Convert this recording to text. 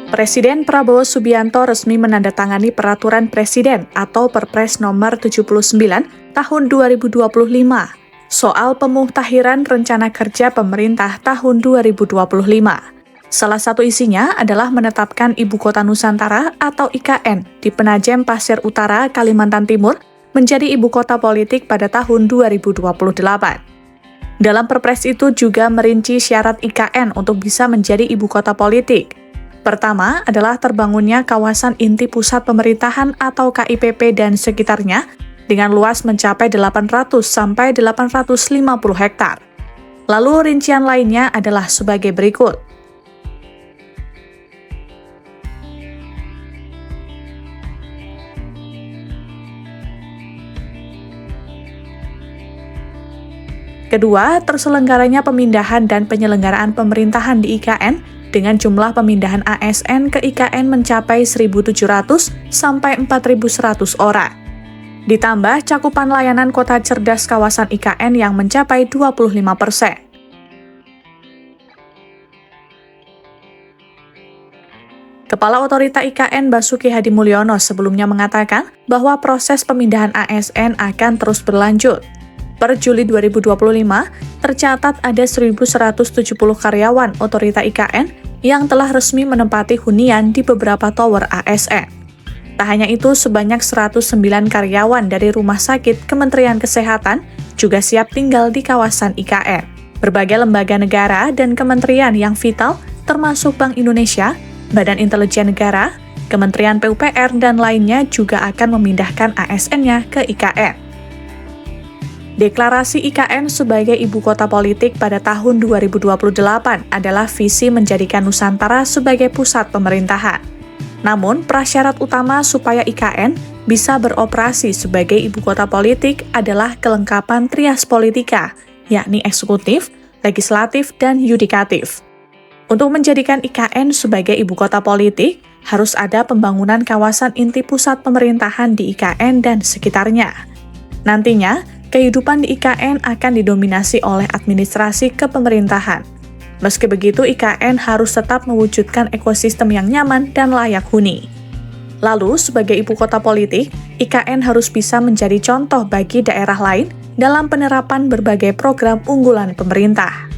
Presiden Prabowo Subianto resmi menandatangani Peraturan Presiden atau Perpres Nomor 79 Tahun 2025 soal pemuktahiran rencana kerja pemerintah tahun 2025. Salah satu isinya adalah menetapkan Ibu Kota Nusantara atau IKN di Penajem Pasir Utara, Kalimantan Timur menjadi ibu kota politik pada tahun 2028. Dalam Perpres itu juga merinci syarat IKN untuk bisa menjadi ibu kota politik. Pertama adalah terbangunnya kawasan inti pusat pemerintahan atau KIPP dan sekitarnya dengan luas mencapai 800 sampai 850 hektar. Lalu rincian lainnya adalah sebagai berikut. Kedua, terselenggaranya pemindahan dan penyelenggaraan pemerintahan di IKN dengan jumlah pemindahan ASN ke IKN mencapai 1.700 sampai 4.100 orang. Ditambah cakupan layanan kota cerdas kawasan IKN yang mencapai 25%. Kepala Otorita IKN Basuki Hadi Mulyono sebelumnya mengatakan bahwa proses pemindahan ASN akan terus berlanjut. Per Juli 2025, tercatat ada 1.170 karyawan Otorita IKN yang telah resmi menempati hunian di beberapa tower ASN. Tak hanya itu, sebanyak 109 karyawan dari Rumah Sakit Kementerian Kesehatan juga siap tinggal di kawasan IKN. Berbagai lembaga negara dan kementerian yang vital, termasuk Bank Indonesia, Badan Intelijen Negara, Kementerian PUPR, dan lainnya juga akan memindahkan ASN-nya ke IKN. Deklarasi IKN sebagai ibu kota politik pada tahun 2028 adalah visi menjadikan Nusantara sebagai pusat pemerintahan. Namun, prasyarat utama supaya IKN bisa beroperasi sebagai ibu kota politik adalah kelengkapan trias politika, yakni eksekutif, legislatif, dan yudikatif. Untuk menjadikan IKN sebagai ibu kota politik, harus ada pembangunan kawasan inti pusat pemerintahan di IKN dan sekitarnya. Nantinya, kehidupan di IKN akan didominasi oleh administrasi kepemerintahan. Meski begitu, IKN harus tetap mewujudkan ekosistem yang nyaman dan layak huni. Lalu, sebagai ibu kota politik, IKN harus bisa menjadi contoh bagi daerah lain dalam penerapan berbagai program unggulan pemerintah.